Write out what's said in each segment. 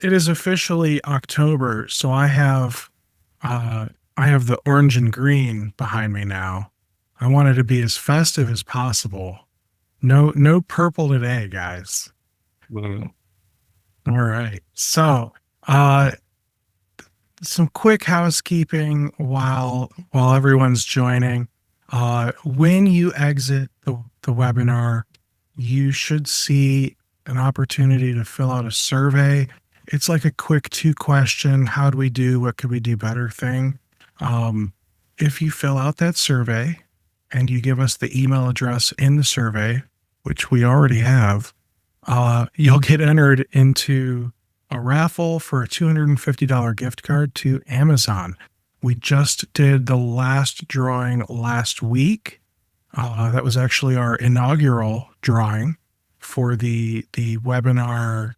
it is officially October, so I have the orange and green behind me now. I wanted to be as festive as possible. No purple today, guys. Well, All right. So, uh, some quick housekeeping while everyone's joining. When you exit the webinar, you should see an opportunity to fill out a survey. It's like a quick 2 question, how do we do, what could we do better thing. Um, if you fill out that survey and you give us the email address in the survey, which we already have, you'll get entered into a raffle for a $250 gift card to Amazon. We just did the last drawing last week. That was actually our inaugural drawing for the webinar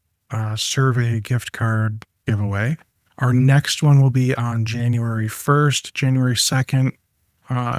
survey gift card giveaway. Our next one will be on January 1st, January 2nd,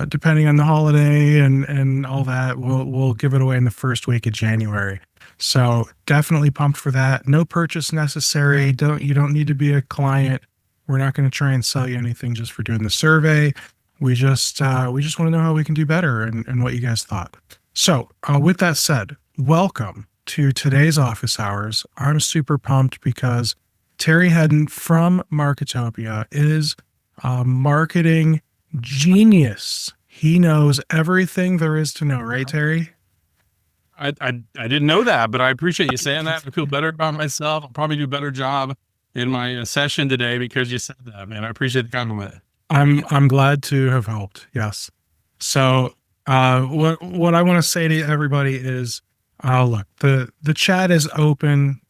depending on the holiday and all that. We'll give it away in the first week of January. So definitely pumped for that. No purchase necessary. You don't need to be a client. We're not going to try and sell you anything just for doing the survey. We just want to know how we can do better and what you guys thought. So with that said, welcome to today's office hours. I'm super pumped because Terry Hedden from Marketopia is a marketing genius. He knows everything there is to know, right, Terry? I didn't know that, but I appreciate you saying that. I feel better about myself. I'll probably do a better job in my session today because you said that, man. I appreciate the compliment. I'm glad to have helped. Yes. So what I want to say to everybody is, look, the chat is open.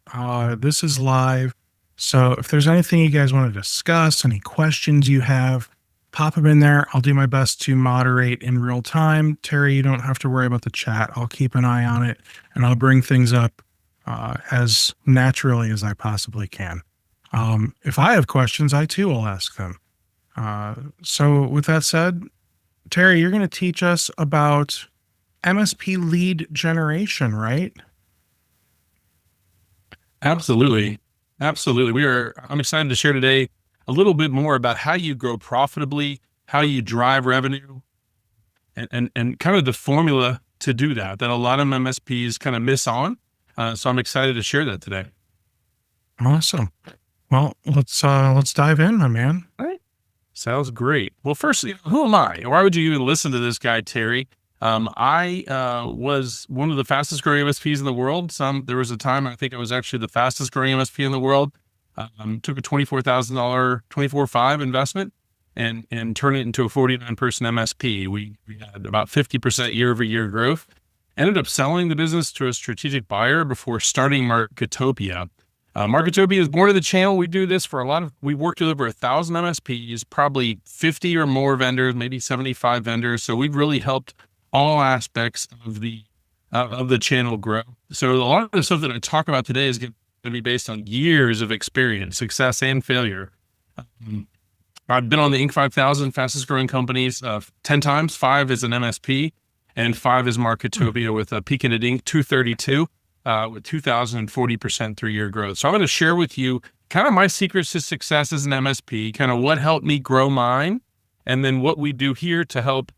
This is live. So if there's anything you guys want to discuss, any questions you have, pop them in there. I'll do my best to moderate in real time. Terry, you don't have to worry about the chat. I'll keep an eye on it and I'll bring things up as naturally as I possibly can. If I have questions, I too will ask them. So with that said, Terry, you're going to teach us about MSP lead generation, right? Absolutely. Absolutely. I'm excited to share today a little bit more about how you grow profitably, how you drive revenue, and kind of the formula to do that a lot of MSPs kind of miss on. So I'm excited to share that today. Awesome. Well, let's dive in, my man. All right. Sounds great. Well, first, who am I? Why would you even listen to this guy, Terry? I was one of the fastest growing MSPs in the world. There was a time I think I was actually the fastest growing MSP in the world. Took a $24,000, 24/5 investment and turned it into a 49-person MSP. We had about 50% year-over-year growth. Ended up selling the business to a strategic buyer before starting Marketopia. Marketopia is born of the channel. We do this for we worked with over 1,000 MSPs, probably 50 or more vendors, maybe 75 vendors. So we've really helped all aspects of the channel grow. So a lot of the stuff that I talk about today is going to be based on years of experience, success and failure. I've been on the Inc. 5000 fastest growing companies 10 times, 5 as an MSP, and 5 as Marketopia with a peak into Inc. 232 with 2,040% 3-year growth. So I'm going to share with you kind of my secrets to success as an MSP, kind of what helped me grow mine, and then what we do here to help,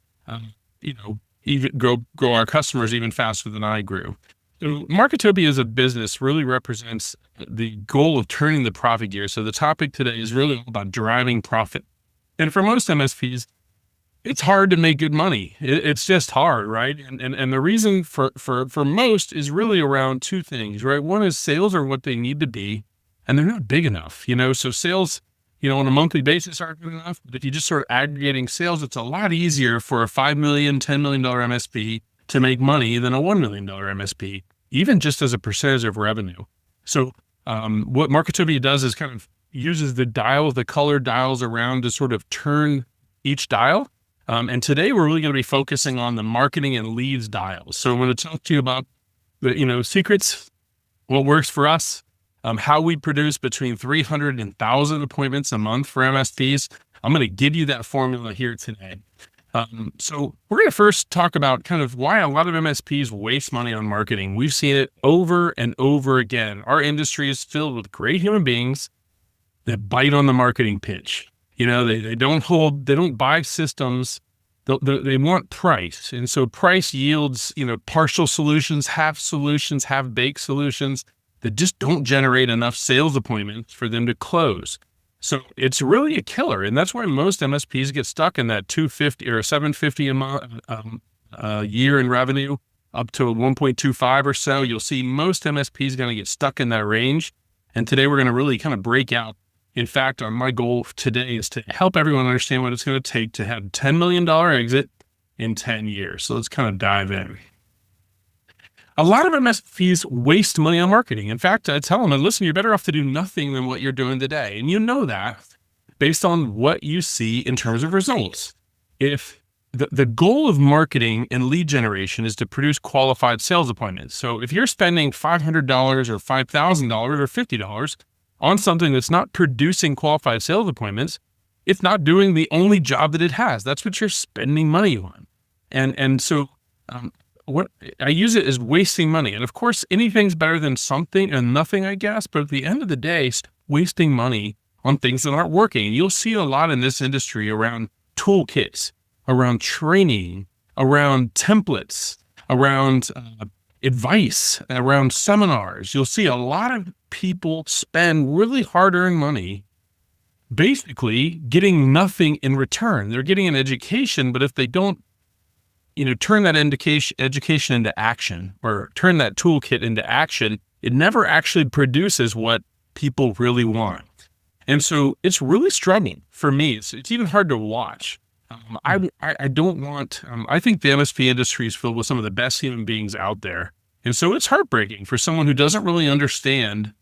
even grow our customers even faster than I grew. So Marketopia as a business really represents the goal of turning the profit gear. So the topic today is really about driving profit. And for most MSPs, it's hard to make good money. It's just hard, right? And the reason for most is really around 2 things, right? One is sales are what they need to be, and they're not big enough, So sales, on a monthly basis aren't good enough. But if you just start aggregating sales, it's a lot easier for a $5 million, $10 million MSP to make money than a $1 million MSP, even just as a percentage of revenue. So what Marketopia does is kind of uses the color dials around to sort of turn each dial. And today we're really going to be focusing on the marketing and leads dials. So I'm going to talk to you about the, secrets, what works for us, how we produce between 300 and 1,000 appointments a month for MSPs. I'm going to give you that formula here today. So we're going to first talk about kind of why a lot of MSPs waste money on marketing. We've seen it over and over again. Our industry is filled with great human beings that bite on the marketing pitch. They don't buy systems. They want price. And so price yields, partial solutions, half-baked solutions that just don't generate enough sales appointments for them to close. So it's really a killer. And that's why most MSPs get stuck in that 250 or 750 a year in revenue up to 1.25 or so. You'll see most MSPs going to get stuck in that range. And today we're going to really kind of break out. In fact, my goal today is to help everyone understand what it's going to take to have a $10 million exit in 10 years. So let's kind of dive in. A lot of MSPs waste money on marketing. In fact, I tell them, listen, you're better off to do nothing than what you're doing today. And you know that based on what you see in terms of results. If the goal of marketing and lead generation is to produce qualified sales appointments. So if you're spending $500 or $5,000 or $50 on something that's not producing qualified sales appointments, it's not doing the only job that it has. That's what you're spending money on. And so what I use it as wasting money. And of course, anything's better than something and nothing, I guess. But at the end of the day, wasting money on things that aren't working. And you'll see a lot in this industry around toolkits, around training, around templates, around advice, around seminars. You'll see a lot of people spend really hard-earned money basically getting nothing in return. They're getting an education, but if they don't turn that education into action or turn that toolkit into action, it never actually produces what people really want. And so it's really struggling for me. It's even hard to watch. I don't want, I think the MSP industry is filled with some of the best human beings out there. And so it's heartbreaking for someone who doesn't really understand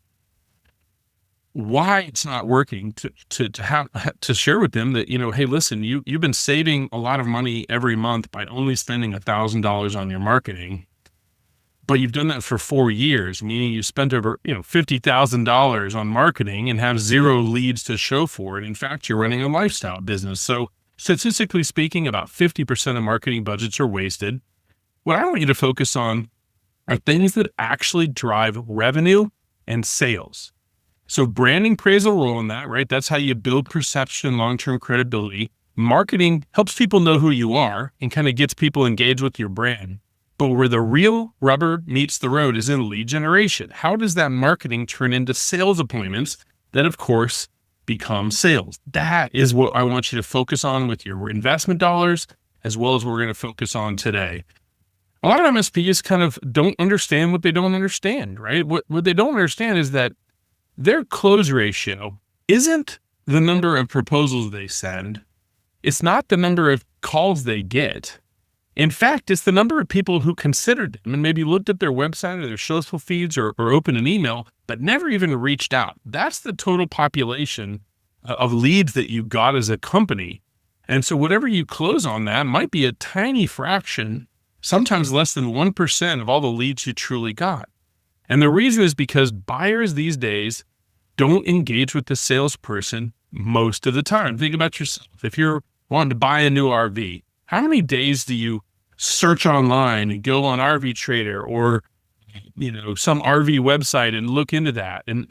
why it's not working to share with them that, hey, listen, you've been saving a lot of money every month by only spending $1,000 on your marketing, but you've done that for 4 years, meaning you spent over, $50,000 on marketing and have 0 leads to show for it. In fact, you're running a lifestyle business. So statistically speaking, about 50% of marketing budgets are wasted. What I want you to focus on are things that actually drive revenue and sales. So branding plays a role in that, right? That's how you build perception, long-term credibility. Marketing helps people know who you are and kind of gets people engaged with your brand. But where the real rubber meets the road is in lead generation. How does that marketing turn into sales appointments that, of course, become sales? That is what I want you to focus on with your investment dollars, as well as what we're going to focus on today. A lot of MSPs kind of don't understand what they don't understand, right? What they don't understand is that their close ratio isn't the number of proposals they send. It's not the number of calls they get. In fact, it's the number of people who considered them and maybe looked at their website or their social feeds or opened an email, but never even reached out. That's the total population of leads that you got as a company. And so whatever you close on that might be a tiny fraction, sometimes less than 1% of all the leads you truly got. And the reason is because buyers these days don't engage with the salesperson most of the time. Think about yourself. If you're wanting to buy a new RV, how many days do you search online and go on RV Trader or, some RV website and look into that and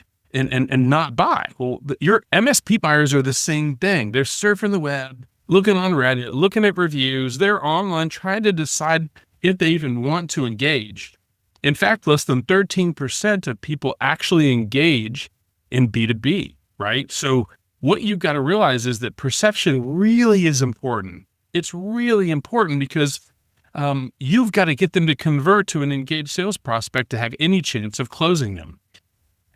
not buy? Well, your MSP buyers are the same thing. They're surfing the web, looking on Reddit, looking at reviews. They're online trying to decide if they even want to engage. In fact, less than 13% of people actually engage in B2B, right? So what you've got to realize is that perception really is important. It's really important because you've got to get them to convert to an engaged sales prospect to have any chance of closing them.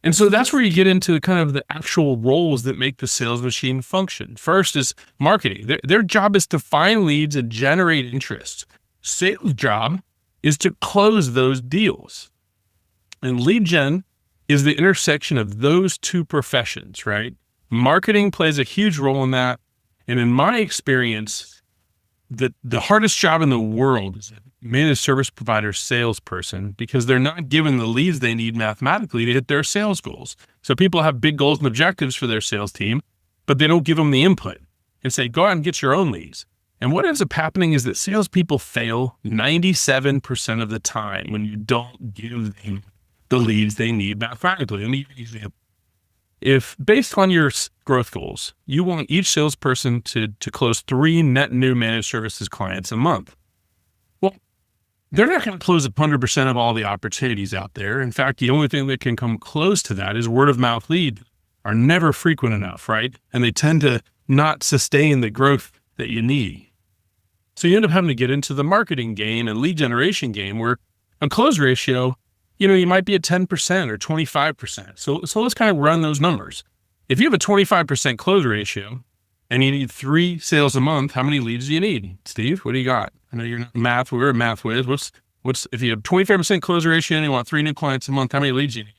And so that's where you get into kind of the actual roles that make the sales machine function. First is marketing. Their job is to find leads and generate interest. Sales job is to close those deals. And lead gen is the intersection of those two professions, right? Marketing plays a huge role in that. And in my experience, the hardest job in the world is a managed service provider salesperson because they're not given the leads they need mathematically to hit their sales goals. So people have big goals and objectives for their sales team, but they don't give them the input and say, go out and get your own leads. And what ends up happening is that salespeople fail 97% of the time when you don't give them the leads they need mathematically. Let me give you an example. If based on your growth goals, you want each salesperson to close 3 net new managed services clients a month, well, they're not going to close 100% of all the opportunities out there. In fact, the only thing that can come close to that is word of mouth lead are never frequent enough, right? And they tend to not sustain the growth that you need. So you end up having to get into the marketing game and lead generation game where a close ratio, you might be at 10% or 25%. So let's kind of run those numbers. If you have a 25% close ratio and you need 3 sales a month, how many leads do you need? Steve, what do you got? I know you're not math. We're a math whiz. What's if you have 25% close ratio and you want 3 new clients a month, how many leads do you need?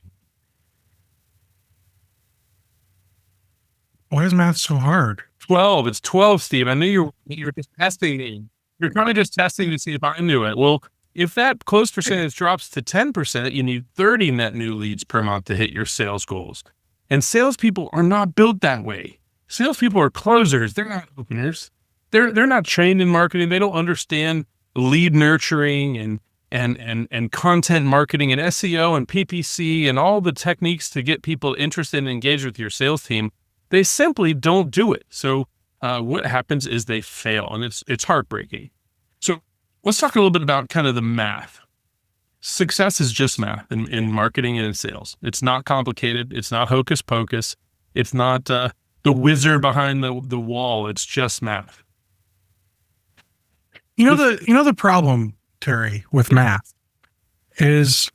Why is math so hard? 12. It's 12, Steve. I knew you're just testing me. You're kind of just testing to see if I knew it. Well, if that close percentage drops to 10%, you need 30 net new leads per month to hit your sales goals. And salespeople are not built that way. Salespeople are closers. They're not openers. They're not trained in marketing. They don't understand lead nurturing and content marketing and SEO and PPC and all the techniques to get people interested and engaged with your sales team. They simply don't do it. So what happens is they fail, and it's heartbreaking. So let's talk a little bit about kind of the math. Success is just math in marketing and in sales. It's not complicated. It's not hocus pocus. It's not the wizard behind the wall. It's just math. The problem, Terry, with math is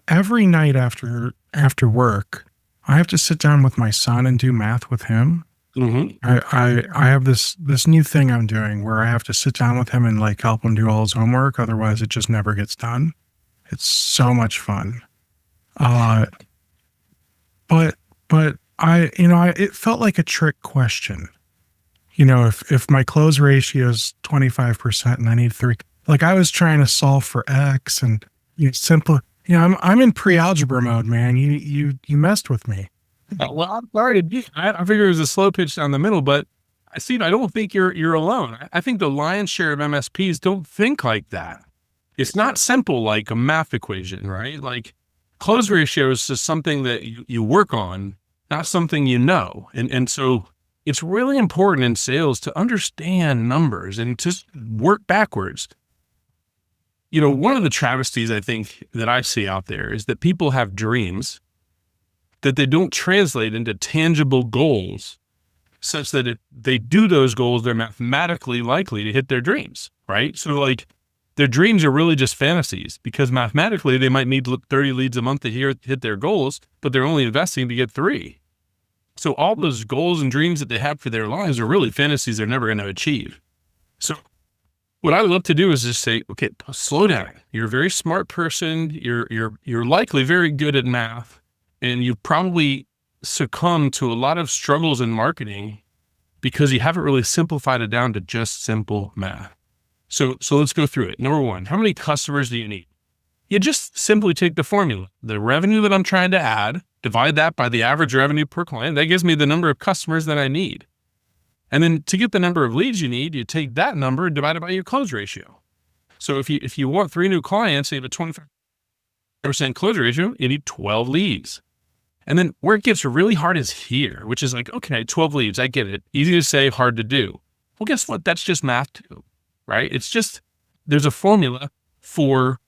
every night after work, I have to sit down with my son and do math with him. Mm-hmm. I have this new thing I'm doing where I have to sit down with him and like help him do all his homework. Otherwise it just never gets done. It's so much fun. But it felt like a trick question. If my close ratio is 25% and I need 3, like I was trying to solve for X and simple, I'm in pre-algebra mode, man. You messed with me. Well, I'm sorry. I figured it was a slow pitch down the middle, but I don't think you're alone. I think the lion's share of MSPs don't think like that. It's not simple like a math equation, right? Like close ratio is just something that you work on, not something you know. And so it's really important in sales to understand numbers and just work backwards. One of the travesties I think that I see out there is that people have dreams that they don't translate into tangible goals such that if they do those goals, they're mathematically likely to hit their dreams, right? So like their dreams are really just fantasies because mathematically they might need 30 leads a month to hit their goals, but they're only investing to get 3. So all those goals and dreams that they have for their lives are really fantasies they're never going to achieve. So what I love to do is just say, okay, slow down. You're a very smart person. You're likely very good at math, and you probably succumb to a lot of struggles in marketing because you haven't really simplified it down to just simple math. So let's go through it. Number 1, how many customers do you need? You just simply take the formula, the revenue that I'm trying to add, divide that by the average revenue per client. That gives me the number of customers that I need. And then to get the number of leads you need, you take that number and divide it by your close ratio. So if you want 3 new clients, you have a 25% close ratio, you need 12 leads. And then where it gets really hard is here, which is like, okay, 12 leads, I get it. Easy to say, hard to do. Well, guess what? That's just math too, right? It's just, there's a formula for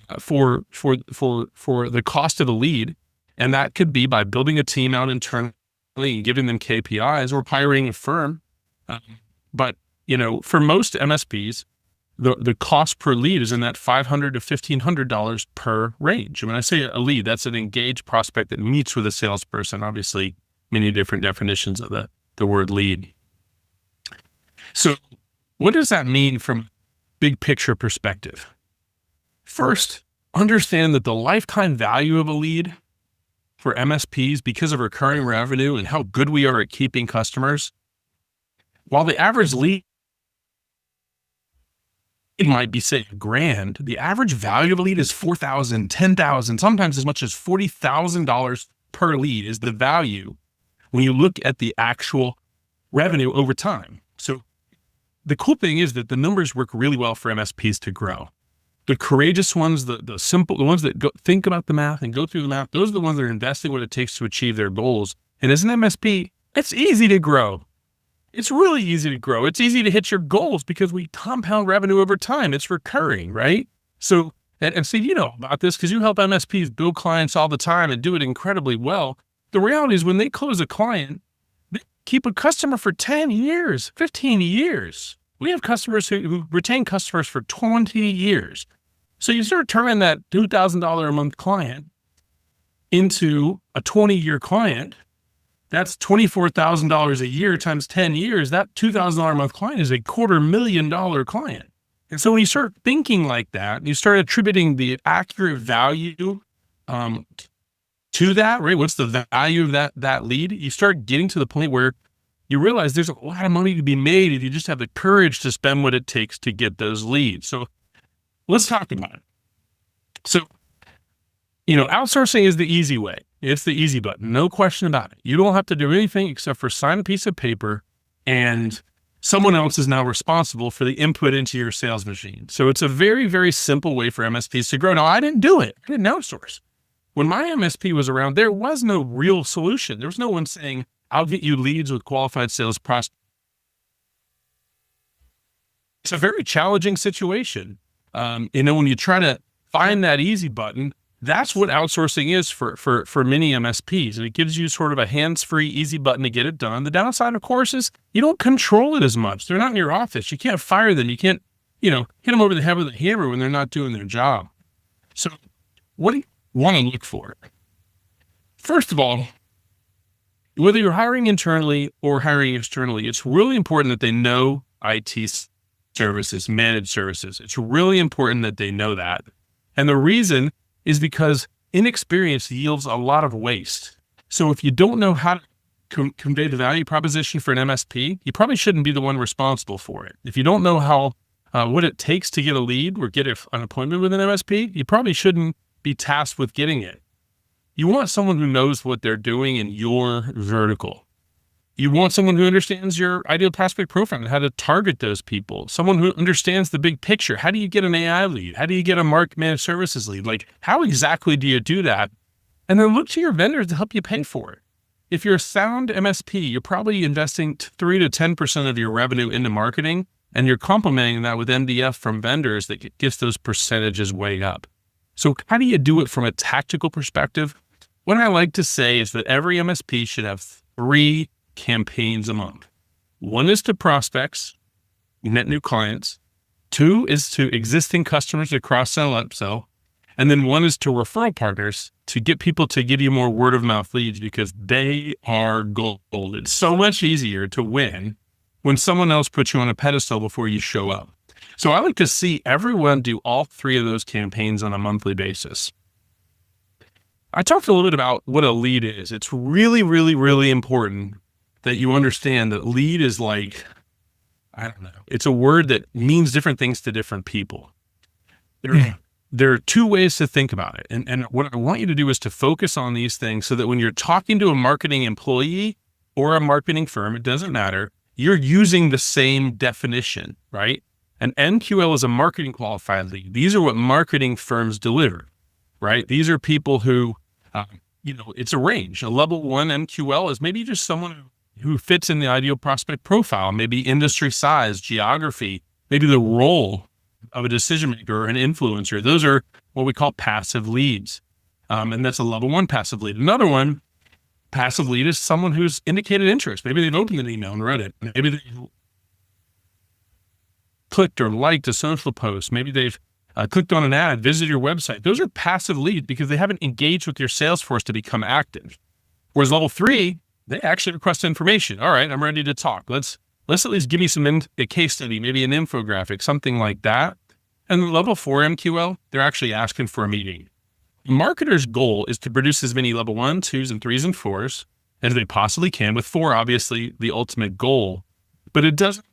the cost of the lead. And that could be by building a team out internally and giving them KPIs or hiring a firm. But for most MSPs, the cost per lead is in that $500 to $1,500 per range. And when I say a lead, that's an engaged prospect that meets with a salesperson. Obviously, many different definitions of the word lead. So what does that mean from a big picture perspective? First, understand that the lifetime value of a lead for MSPs, because of recurring revenue and how good we are at keeping customers, while the average lead might be, say, $1,000, the average value of a lead is $4,000, $10,000, sometimes as much as $40,000 per lead is the value when you look at the actual revenue over time. So the cool thing is that the numbers work really well for MSPs to grow. The courageous ones, the simple, the ones that think about the math and go through the math, those are the ones that are investing what it takes to achieve their goals. And as an MSP, it's easy to grow. It's really easy to grow. It's easy to hit your goals because we compound revenue over time. It's recurring, right? So, and Steve, you know about this because you help MSPs build clients all the time and do it incredibly well. The reality is when they close a client, they keep a customer for 10 years, 15 years. We have customers who retain customers for 20 years. So you start turning that $2,000 a month client into a 20-year client. That's $24,000 a year times 10 years. That $2,000 a month client is a $250,000 client. And so when you start thinking like that, you start attributing the accurate value to that, right? What's the value of that lead? You start getting to the point where you realize there's a lot of money to be made if you just have the courage to spend what it takes to get those leads. So let's talk about it. So, outsourcing is the easy way. It's the easy button. No question about it. You don't have to do anything except for sign a piece of paper and someone else is now responsible for the input into your sales machine. So it's a very, very simple way for MSPs to grow. Now, I didn't do it. I didn't outsource. When my MSP was around, there was no real solution. There was no one saying, I'll get you leads with qualified sales prospects. It's a very challenging situation. When you try to find that easy button, that's what outsourcing is for many MSPs. And it gives you sort of a hands-free, easy button to get it done. The downside, of course, is you don't control it as much. They're not in your office. You can't fire them. You can't, hit them over the head with a hammer when they're not doing their job. So what do you want to look for? First of all, whether you're hiring internally or hiring externally, it's really important that they know IT services, managed services. It's really important that they know that. And the reason is because inexperience yields a lot of waste. So if you don't know how to convey the value proposition for an MSP, you probably shouldn't be the one responsible for it. If you don't know what it takes to get a lead or get an appointment with an MSP, you probably shouldn't be tasked with getting it. You want someone who knows what they're doing in your vertical. You want someone who understands your ideal prospect profile and how to target those people. Someone who understands the big picture. How do you get an AI lead? How do you get a managed services lead? Like, how exactly do you do that? And then look to your vendors to help you pay for it. If you're a sound MSP, you're probably investing 3 to 10% of your revenue into marketing, and you're complementing that with NDF from vendors that gets those percentages way up. So how do you do it from a tactical perspective? What I like to say is that every MSP should have 3 campaigns a month. 1 is to prospects, net new clients. 2 is to existing customers to cross-sell, upsell. And then 1 is to referral partners to get people to give you more word of mouth leads because they are gold. It's so much easier to win when someone else puts you on a pedestal before you show up. So I like to see everyone do all 3 of those campaigns on a monthly basis. I talked a little bit about what a lead is. It's really, really, really important that you understand that lead is like, I don't know, it's a word that means different things to different people. There are 2 ways to think about it. And what I want you to do is to focus on these things so that when you're talking to a marketing employee or a marketing firm, it doesn't matter, you're using the same definition, right? An MQL is a marketing qualified lead. These are what marketing firms deliver, right? These are people who, it's a range. A level 1 MQL is maybe just someone who fits in the ideal prospect profile, maybe industry size, geography, maybe the role of a decision maker or an influencer. Those are what we call passive leads. And that's a level 1 passive lead. Another one, passive lead, is someone who's indicated interest. Maybe they've opened an email and read it. Maybe they clicked or liked a social post. Maybe they've clicked on an ad, visited your website. Those are passive leads because they haven't engaged with your sales force to become active. Whereas level 3, they actually request information. All right, I'm ready to talk. Let's at least give me a case study, maybe an infographic, something like that. And level 4 MQL, they're actually asking for a meeting. The marketer's goal is to produce as many level 1, 2s, and 3s, and 4s as they possibly can, with 4 obviously the ultimate goal. But it doesn't.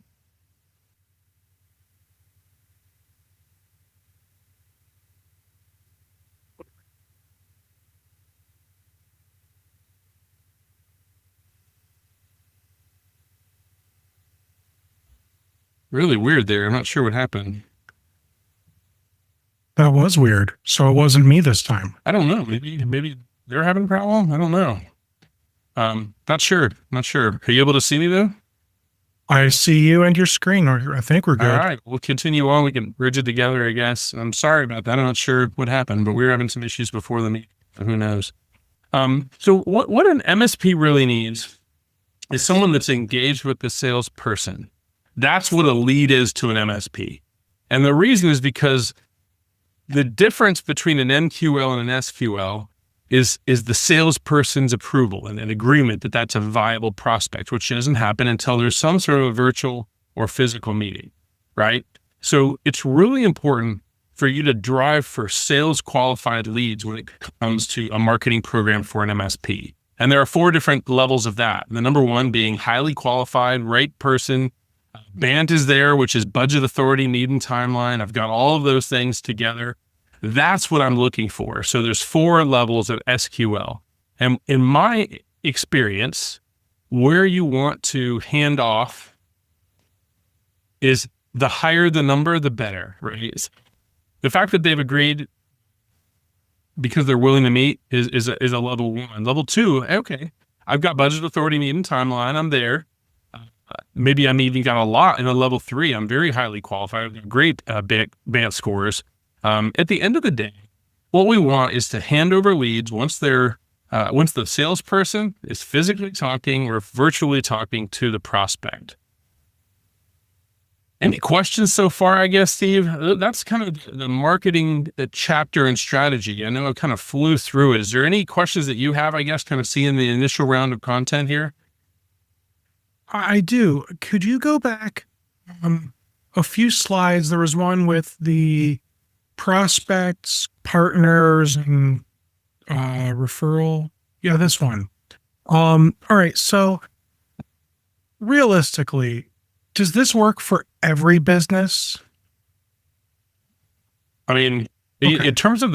really weird there. I'm not sure what happened. That was weird. So it wasn't me this time. I don't know. Maybe they're having a problem. I don't know. Not sure. Not sure. Are you able to see me though? I see you and your screen. I think we're good. All right. We'll continue on. We can bridge it together, I guess. I'm sorry about that. I'm not sure what happened, but we were having some issues before the meeting. Who knows? So what an MSP really needs is someone that's engaged with the salesperson. That's what a lead is to an MSP. And the reason is because the difference between an MQL and an SQL is the salesperson's approval and an agreement that that's a viable prospect, which doesn't happen until there's some sort of a virtual or physical meeting, right? So it's really important for you to drive for sales qualified leads when it comes to a marketing program for an MSP. And there are 4 different levels of that. The number 1 being highly qualified, right person. BANT is there, which is budget authority, need and timeline. I've got all of those things together. That's what I'm looking for. So there's 4 levels of SQL. And in my experience, where you want to hand off is the higher the number, the better, right? The fact that they've agreed because they're willing to meet is a level 1. Level 2, okay, I've got budget authority, need and timeline. I'm there. Maybe I'm even got a lot in a level 3. I'm very highly qualified. I've got great BANT scores. At the end of the day, what we want is to hand over leads once the salesperson is physically talking or virtually talking to the prospect. Any questions so far, I guess, Steve? That's kind of the marketing chapter and strategy. I know I kind of flew through it. Is there any questions that you have, I guess, kind of seeing the initial round of content here? I do. Could you go back a few slides? There was one with the prospects, partners, and referral. Yeah, this one. All right. So realistically, does this work for every business? I mean, in terms of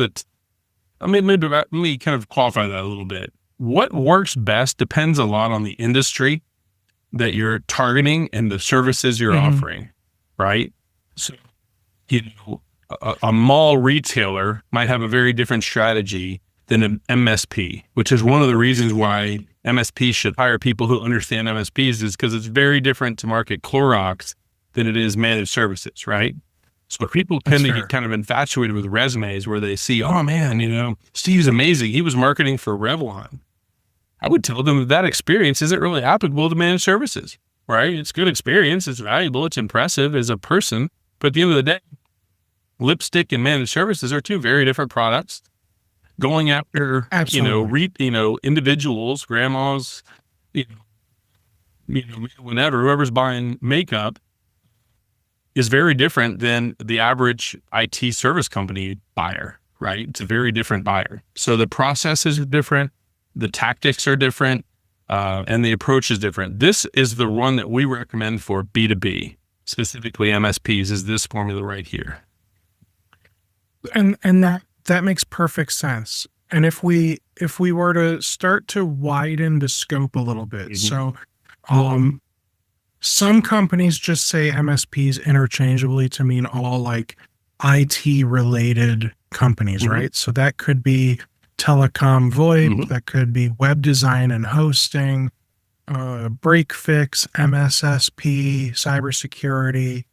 maybe let me kind of qualify that a little bit. What works best depends a lot on the industry that you're targeting and the services you're offering, right? So, a mall retailer might have a very different strategy than an MSP, which is one of the reasons why MSPs should hire people who understand MSPs, is because it's very different to market Clorox than it is managed services, right? So people tend to get kind of infatuated with resumes where they see, oh man, Steve's amazing. He was marketing for Revlon. I would tell them that experience isn't really applicable to managed services, right? It's good experience. It's valuable. It's impressive as a person. But at the end of the day, lipstick and managed services are 2 very different products. Going after, individuals, grandmas, whenever, whoever's buying makeup is very different than the average IT service company buyer, right? It's a very different buyer. So the processes are different, the tactics are different, and the approach is different. This is the one that we recommend for B2B, specifically MSPs, is this formula right here. And that makes perfect sense. And if we were to start to widen the scope a little bit, so some companies just say MSPs interchangeably to mean all like IT related companies, right? So that could be telecom, VoIP, that could be web design and hosting, break fix, MSSP, cybersecurity,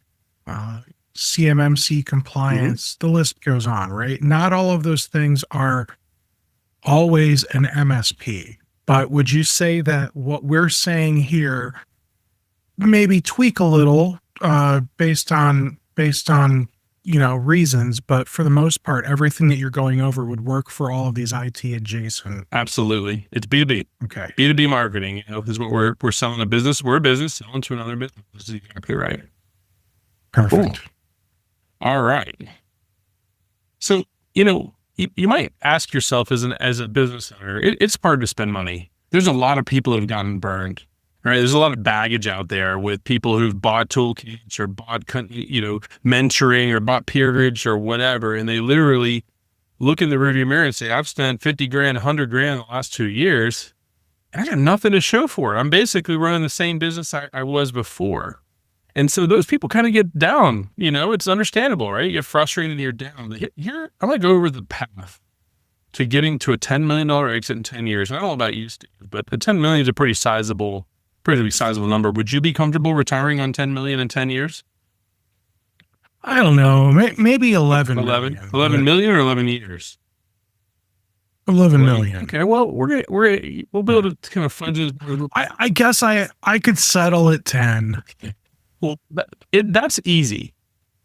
CMMC compliance, the list goes on, right? Not all of those things are always an MSP, but would you say that what we're saying here maybe tweak a little based on reasons, but for the most part, everything that you're going over would work for all of these IT adjacent? Absolutely. It's B2B. Okay. B2B marketing, is what we're selling a business. We're a business selling to another business. This is exactly right. Perfect. Cool. All right. So, you might ask yourself as a business owner, it's hard to spend money. There's a lot of people that have gotten burned, right? There's a lot of baggage out there with people who've bought toolkits or bought, mentoring or bought peerage or whatever. And they literally look in the rearview mirror and say, I've spent 50 grand, 100 grand in the last 2 years. And I got nothing to show for it. I'm basically running the same business I was before. And so those people kind of get down, it's understandable, right? You get frustrated and you're down. Here, I'm going to go over the path to getting to a $10 million exit in 10 years. I don't know about you, Steve, but the 10 million is a pretty sizable number. Would you be comfortable retiring on 10 million in 10 years? I don't know. Maybe 11 million. 11 million or 11 years? 11 million. Okay. Well, we'll be able to kind of fudge it. I guess I could settle at 10. Well, that's easy.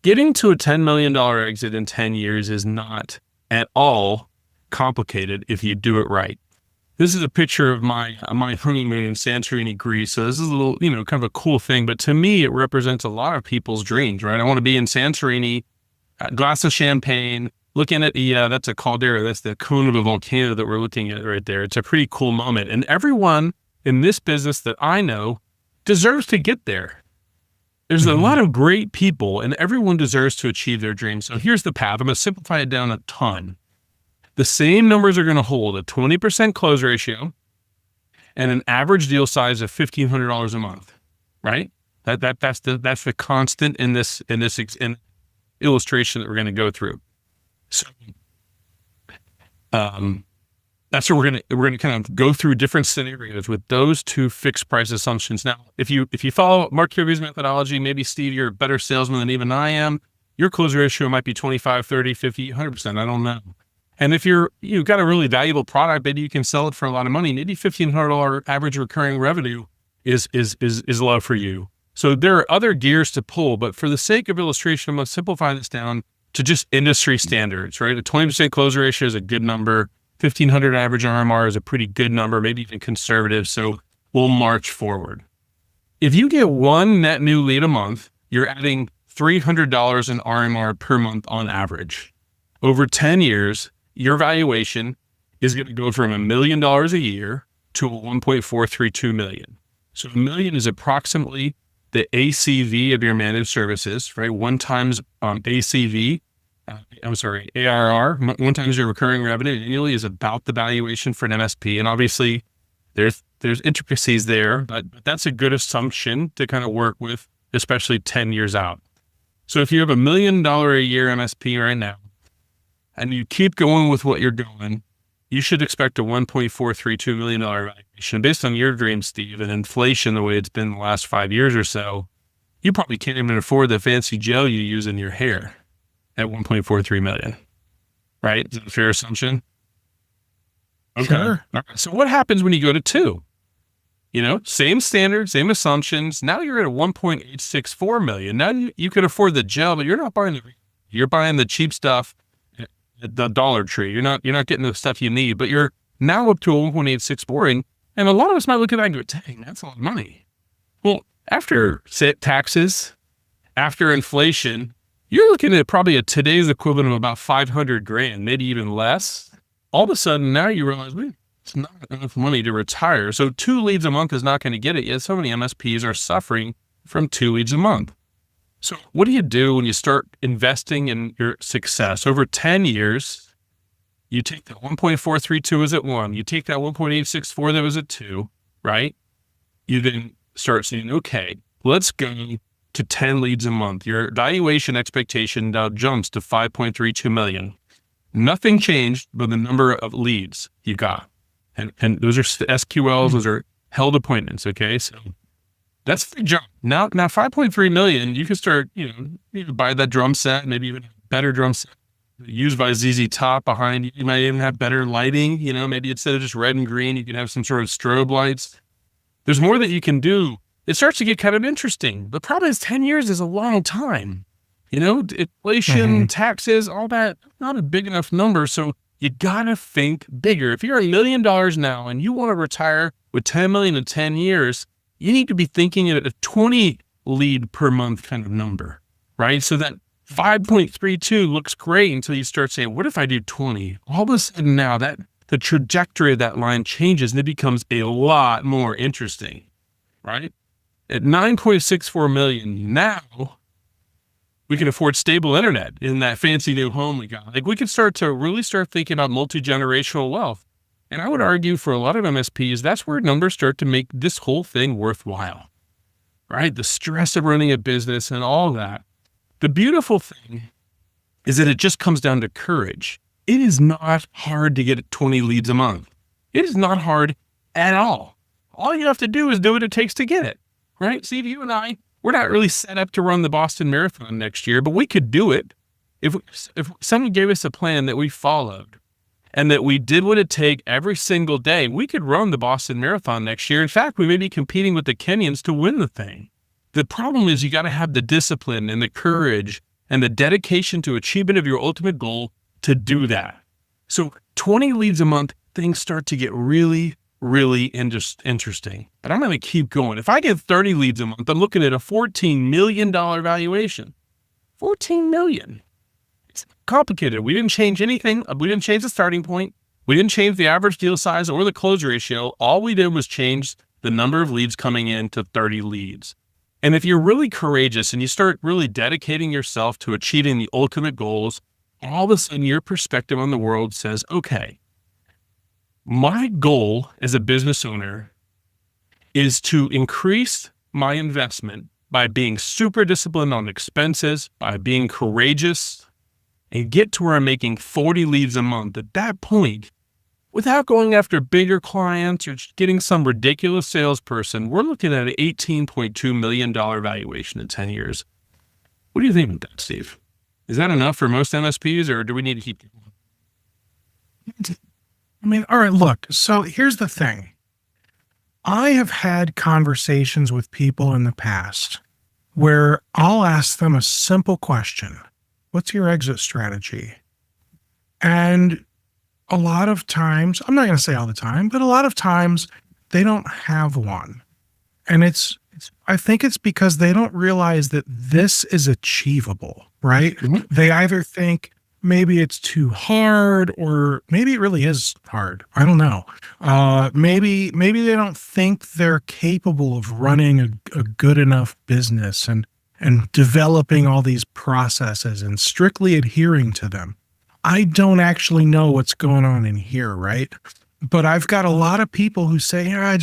Getting to a $10 million exit in 10 years is not at all complicated if you do it right. This is a picture of my honeymoon in Santorini, Greece. So this is a little, kind of a cool thing. But to me, it represents a lot of people's dreams, right? I want to be in Santorini, a glass of champagne, looking at that's a caldera. That's the cone of a volcano that we're looking at right there. It's a pretty cool moment. And everyone in this business that I know deserves to get there. There's a lot of great people and everyone deserves to achieve their dreams. So here's the path. I'm going to simplify it down a ton. The same numbers are going to hold: a 20% close ratio and an average deal size of $1,500 a month, right? That's the constant in this illustration that we're going to go through. So, that's where we're going to kind of go through different scenarios with those two fixed price assumptions. Now, if you follow Marketopia's methodology, maybe Steve, you're a better salesman than even I am. Your close ratio might be 25, 30, 50, 100%. I don't know. And if you've got a really valuable product, maybe you can sell it for a lot of money. Maybe $1,500 average recurring revenue is low for you. So there are other gears to pull, but for the sake of illustration, I'm going to simplify this down to just industry standards, right? A 20% close ratio is a good number. 1,500 average RMR is a pretty good number, maybe even conservative. So we'll march forward. If you get one net new lead a month, you're adding $300 in RMR per month on average. Over 10 years, your valuation is going to go from $1 million a year to $1.432 million. So $1 million is approximately the ACV of your managed services, right? One times ACV, ARR, one times your recurring revenue annually is about the valuation for an MSP. And obviously there's intricacies there, but that's a good assumption to kind of work with, especially 10 years out. So if you have $1 million a year MSP right now, and you keep going with what you're doing, you should expect a $1.432 million valuation. Based on your dream, Steve, and inflation the way it's been the last 5 years or so, you probably can't even afford the fancy gel you use in your hair at $1.43 million, right? Is that a fair assumption? Okay. Sure. All right. So what happens when you go to 2? Same standard, same assumptions. Now you're at a $1.864 million. Now you can afford the gel, but you're not buying you're buying the cheap stuff at the Dollar Tree. You're not getting the stuff you need, but you're now up to a 1.864. And a lot of us might look at that and go, dang, that's a lot of money. Well, after taxes, after inflation, you're looking at probably today's equivalent of about $500,000, maybe even less. All of a sudden, now you realize, it's not enough money to retire. So 2 leads a month is not going to get it yet. So many MSPs are suffering from 2 leads a month. So what do you do when you start investing in your success? Over 10 years, you take that 1.432 was at 1. You take that 1.864 that was at 2, right? You then start saying, okay, let's go to 10 leads a month. Your valuation expectation now jumps to $5.32 million. Nothing changed but the number of leads you got. And those are SQLs, those are held appointments, okay? So that's the jump. Now 5.3 million, you can start, you can buy that drum set, maybe even a better drum set used by ZZ Top behind you. You might even have better lighting, maybe instead of just red and green, you can have some sort of strobe lights. There's more that you can do. It starts to get kind of interesting. The problem is 10 years is a long time. Inflation, taxes, all that, not a big enough number. So you gotta think bigger. If you're $1 million now and you want to retire with 10 million in 10 years, you need to be thinking at a 20 lead per month kind of number, right? So that 5.32 looks great until you start saying, what if I do 20? All of a sudden now that the trajectory of that line changes and it becomes a lot more interesting, right? At 9.64 million now, we can afford stable internet in that fancy new home we got. Like we can start thinking about multi-generational wealth. And I would argue for a lot of MSPs, that's where numbers start to make this whole thing worthwhile, right? The stress of running a business and all that. The beautiful thing is that it just comes down to courage. It is not hard to get 20 leads a month. It is not hard at all. All you have to do is do what it takes to get it, right? See, you and I, we're not really set up to run the Boston Marathon next year, but we could do it if someone gave us a plan that we followed and that we did what it take every single day. We could run the Boston Marathon next year. In fact, we may be competing with the Kenyans to win the thing. The problem is you got to have the discipline and the courage and the dedication to achievement of your ultimate goal to do that. So 20 leads a month, things start to get really, really interesting. But I'm going to keep going. If I get 30 leads a month, I'm looking at a $14 million valuation. $14 million. It's complicated. We didn't change anything. We didn't change the starting point. We didn't change the average deal size or the close ratio. All we did was change the number of leads coming in to 30 leads. And if you're really courageous and you start really dedicating yourself to achieving the ultimate goals, all of a sudden your perspective on the world says, okay, my goal as a business owner is to increase my investment by being super disciplined on expenses, by being courageous, and get to where I'm making 40 leads a month. At that point, without going after bigger clients or getting some ridiculous salesperson, we're looking at an $18.2 million valuation in 10 years. What do you think about that, Steve? Is that enough for most MSPs, or do we need to keep going? I mean, all right, look, so here's the thing. I have had conversations with people in the past where I'll ask them a simple question. What's your exit strategy? And a lot of times, I'm not going to say all the time, but a lot of times they don't have one. And I think it's because they don't realize that this is achievable, right? Mhm. They either think maybe it's too hard or maybe it really is hard. I don't know. Maybe they don't think they're capable of running a good enough business and developing all these processes and strictly adhering to them. I don't actually know what's going on in here, right? But I've got a lot of people who say, yeah,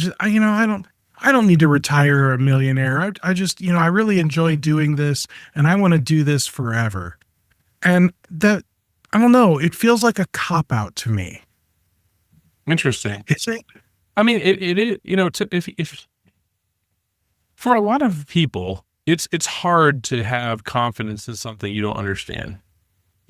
I don't need to retire a millionaire. I just, I really enjoy doing this and I want to do this forever. And that, I don't know, it feels like a cop out to me. Interesting. Is it? I mean, it is, if for a lot of people, it's hard to have confidence in something you don't understand.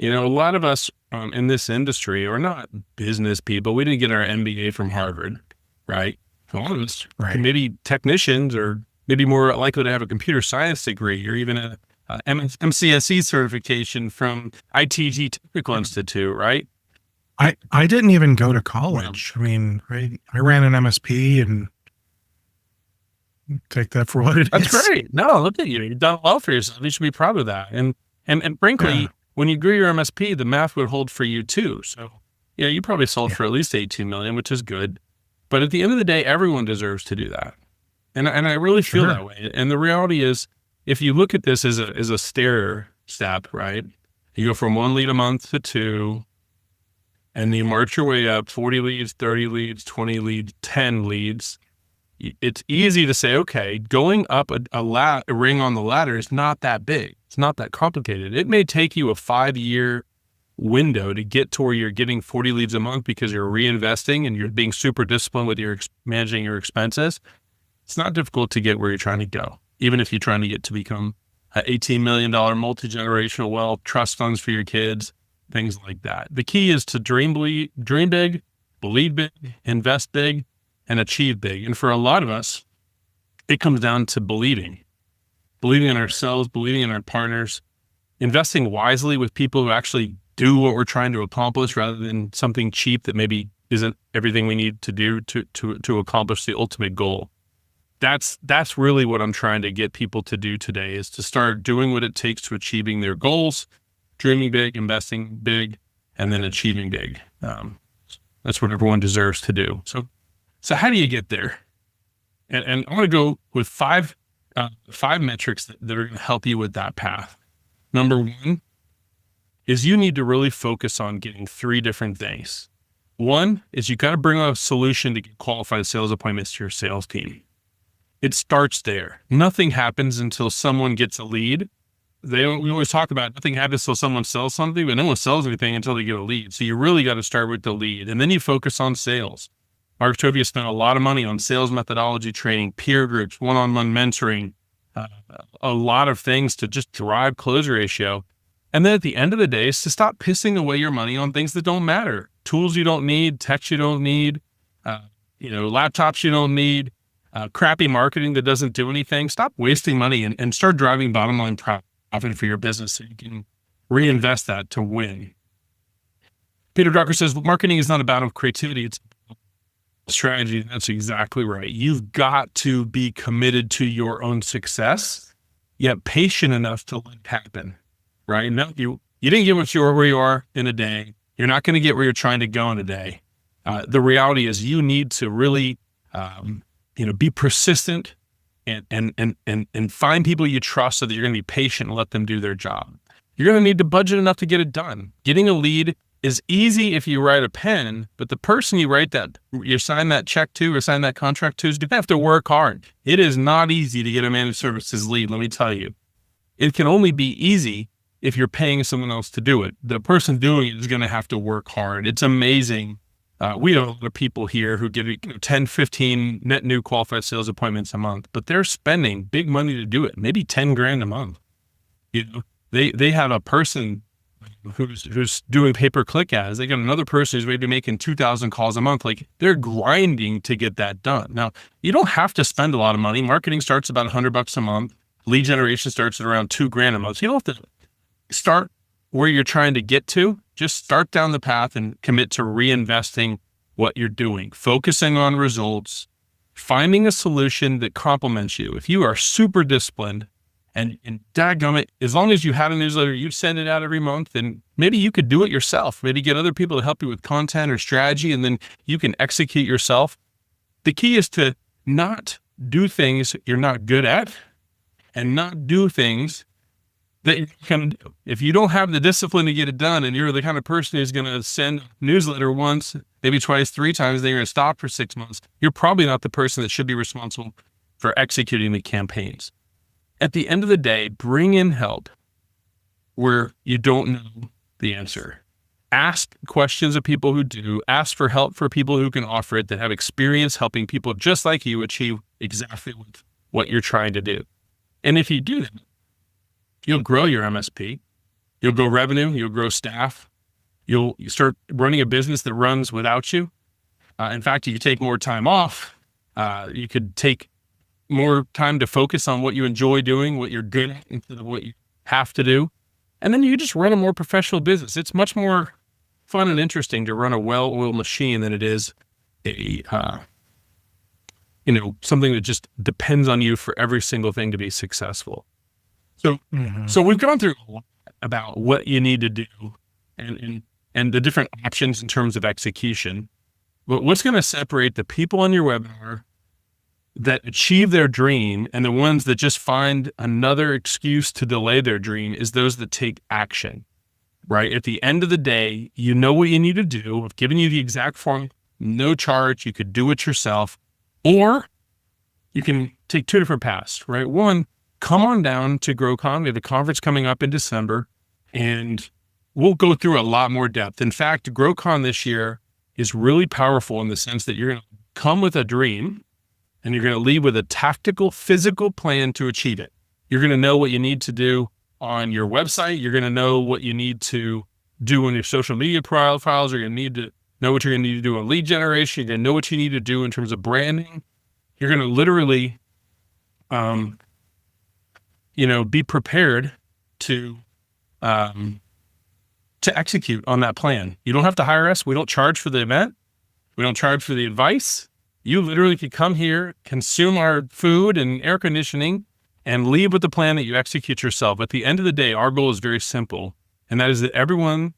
A lot of us in this industry are not business people. We didn't get our MBA from Harvard, right? A lot of us Right. maybe technicians or maybe more likely to have a computer science degree or even a MCSE certification from ITG Technical Institute, right? I didn't even go to college. I mean, I ran an MSP and take that for what it is. That's great. No, look at you. You've done well for yourself. You should be proud of that. And frankly, Yeah. when you grew your MSP, the math would hold for you too. So, you probably sold for at least 18 million, which is good. But at the end of the day, everyone deserves to do that. And I really feel Sure. that way. And the reality is, if you look at this as a stair step, right? You go from 1 lead a month to 2, and you march your way up 40 leads, 30 leads, 20 leads, 10 leads. It's easy to say, okay, going up a ring on the ladder is not that big. It's not that complicated. It may take you a 5-year window to get to where you're getting 40 leads a month because you're reinvesting and you're being super disciplined with your managing your expenses. It's not difficult to get where you're trying to go, even if you're trying to get to become an $18 million multi-generational wealth, trust funds for your kids, things like that. The key is to dream big, believe big, invest big, and achieve big. And for a lot of us, it comes down to believing in ourselves, believing in our partners, investing wisely with people who actually do what we're trying to accomplish rather than something cheap that maybe isn't everything we need to do to accomplish the ultimate goal. That's really what I'm trying to get people to do today, is to start doing what it takes to achieving their goals, dreaming big, investing big, and then achieving big. That's what everyone deserves to do. So how do you get there? And I want to go with five metrics that are going to help you with that path. Number one is you need to really focus on getting 3 different things. One is you got to bring a solution to get qualified sales appointments to your sales team. It starts there. Nothing happens until someone gets a lead. We always talk about nothing happens until someone sells something, but no one sells anything until they get a lead. So you really got to start with the lead, and then you focus on sales. Marketopia spent a lot of money on sales methodology training, peer groups, one-on-one mentoring, a lot of things to just drive close ratio. And then at the end of the day is to stop pissing away your money on things that don't matter. Tools you don't need, tech you don't need, laptops you don't need, crappy marketing that doesn't do anything. Stop wasting money and start driving bottom line profit for your business so you can reinvest that to win. Peter Drucker says, marketing is not about creativity, it's strategy. That's exactly right. You've got to be committed to your own success, yet patient enough to let it happen, right? No, you didn't get where you are in a day. You're not going to get where you're trying to go in a day. The reality is you need to really, be persistent and find people you trust so that you're going to be patient and let them do their job. You're going to need to budget enough to get it done. Getting a lead is easy if you write a pen, but the person you sign that check to or sign that contract to is going to have to work hard. It is not easy to get a managed services lead, let me tell you. It can only be easy if you're paying someone else to do it. The person doing it is going to have to work hard. It's amazing. We know a lot of people here who get 10, 15 net new qualified sales appointments a month, but they're spending big money to do it, maybe 10 grand a month. They have a person who's doing pay-per-click ads. They got another person who's maybe making 2,000 calls a month. Like, they're grinding to get that done. Now, you don't have to spend a lot of money. Marketing starts about $100 a month. Lead generation starts at around 2 grand a month. So you don't have to start where you're trying to get to. Just start down the path and commit to reinvesting what you're doing, focusing on results, finding a solution that complements you. If you are super disciplined and dadgummit, as long as you had a newsletter, you send it out every month, and maybe you could do it yourself. Maybe get other people to help you with content or strategy, and then you can execute yourself. The key is to not do things you're not good at and not do things that you can do. If you don't have the discipline to get it done, and you're the kind of person who's going to send a newsletter once, maybe twice, 3 times, then you're going to stop for 6 months, you're probably not the person that should be responsible for executing the campaigns. At the end of the day, bring in help where you don't know the answer. Ask questions of people who do. Ask for help for people who can offer it, that have experience helping people just like you achieve exactly what you're trying to do. And if you do that, you'll grow your MSP, you'll grow revenue, you'll grow staff, you start running a business that runs without you. In fact, you could take more time off. You could take more time to focus on what you enjoy doing, what you're good at, instead of what you have to do. And then you just run a more professional business. It's much more fun and interesting to run a well-oiled machine than it is something that just depends on you for every single thing to be successful. So we've gone through a lot about what you need to do and the different options in terms of execution. But what's going to separate the people on your webinar that achieve their dream and the ones that just find another excuse to delay their dream is those that take action, right? At the end of the day, you know what you need to do. I've given you the exact form, no charge. You could do it yourself, or you can take 2 different paths, right? One, come on down to GrowCon. We have a conference coming up in December, and we'll go through a lot more depth. In fact, GrowCon this year is really powerful in the sense that you're going to come with a dream, and you're going to leave with a tactical, physical plan to achieve it. You're going to know what you need to do on your website. You're going to know what you need to do on your social media profiles. You're going to need to know what you're going to need to do on lead generation. You're going to know what you need to do in terms of branding. You're going to literally, be prepared to execute on that plan. You don't have to hire us. We don't charge for the event. We don't charge for the advice. You literally could come here, consume our food and air conditioning, and leave with the plan that you execute yourself. At the end of the day, our goal is very simple, and that is that everyone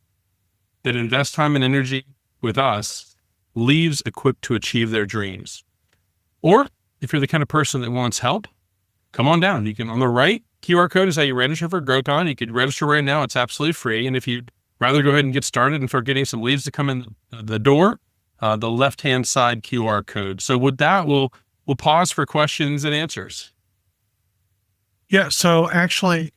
that invests time and energy with us leaves equipped to achieve their dreams. Or if you're the kind of person that wants help, come on down. You can, on the right QR code is how you register for GrowCon. You could register right now. It's absolutely free. And if you'd rather go ahead and get started and start getting some leads to come in the door, the left-hand side QR code. So with that, we'll we'll pause for questions and answers. Yeah. So actually,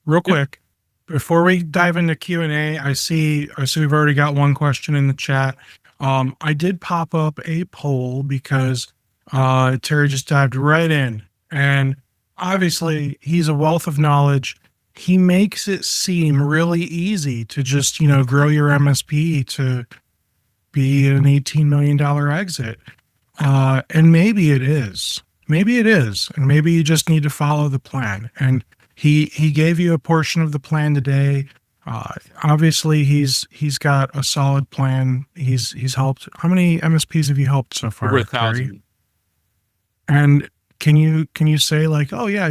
real quick, before we dive into Q&A, I see we've already got one question in the chat. I did pop up a poll because Terry just dived right in, and obviously he's a wealth of knowledge. He makes it seem really easy to just, grow your MSP to be an $18 million exit. And maybe it is. Maybe it is. And maybe you just need to follow the plan. And he gave you a portion of the plan today. Obviously he's got a solid plan. He's helped. How many MSPs have you helped so far, Over 1,000? Terry? And can you say like, oh yeah,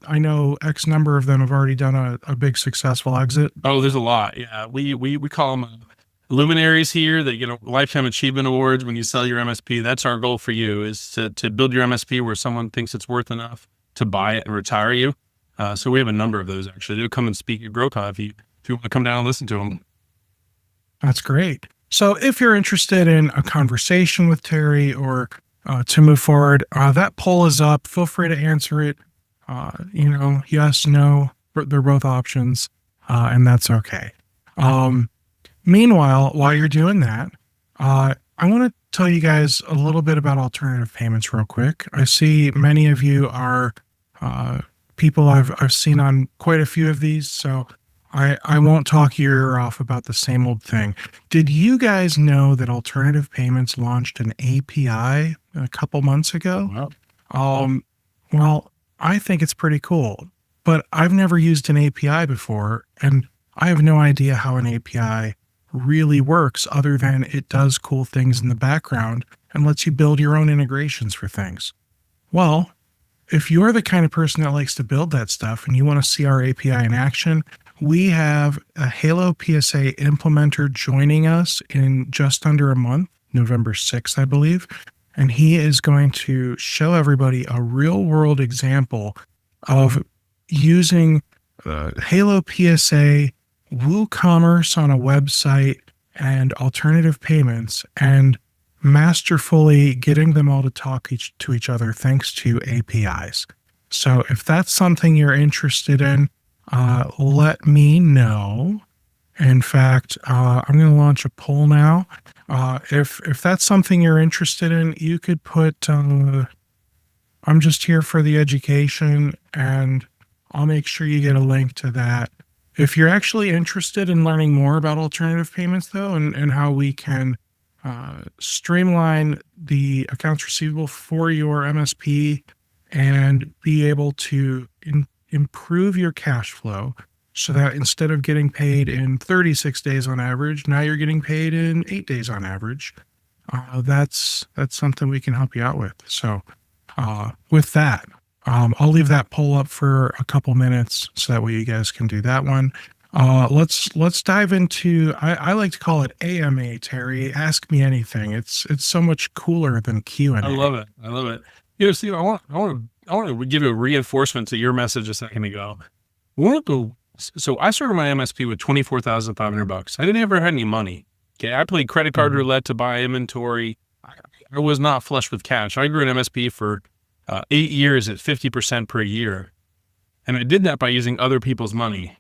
I know X number of them have already done a big successful exit? Oh, there's a lot. Yeah. We call them luminaries here that get lifetime achievement awards when you sell your MSP. That's our goal for you, is to build your MSP where someone thinks it's worth enough to buy it and retire you. So we have a number of those actually. They'll come and speak at GrowCon if you want to come down and listen to them. That's great. So if you're interested in a conversation with Terry or to move forward, that poll is up. Feel free to answer it. Yes, no, they're both options, and that's okay. Meanwhile, while you're doing that, I want to tell you guys a little bit about alternative payments real quick. I see many of you are people I've seen on quite a few of these, so I won't talk your ear off about the same old thing. Did you guys know that alternative payments launched an API a couple months ago? Wow. Well, I think it's pretty cool, but I've never used an API before, and I have no idea how an API really works other than it does cool things in the background and lets you build your own integrations for things. Well, if you're the kind of person that likes to build that stuff and you want to see our API in action, we have a Halo PSA implementer joining us in just under a month, November 6th, I believe. And he is going to show everybody a real world example of using Halo PSA, WooCommerce on a website, and alternative payments, and masterfully getting them all to talk to each other thanks to APIs. So if that's something you're interested in, let me know. In fact, I'm going to launch a poll now. If that's something you're interested in, you could put, I'm just here for the education, and I'll make sure you get a link to that. If you're actually interested in learning more about alternative payments, though, and how we can streamline the accounts receivable for your MSP and be able to improve your cash flow so that instead of getting paid in 36 days on average, now you're getting paid in 8 days on average. That's something we can help you out with. So with that, I'll leave that poll up for a couple minutes so that way you guys can do that one. Let's dive into, I like to call it AMA, Terry. Ask me anything. It's so much cooler than Q&A. I love it. Steve, I want to give you a reinforcement to your message a second ago. So I started my MSP with $24,500. I didn't ever have any money. Okay. I played credit card roulette to buy inventory. I was not flush with cash. I grew an MSP for 8 years at 50% per year. And I did that by using other people's money,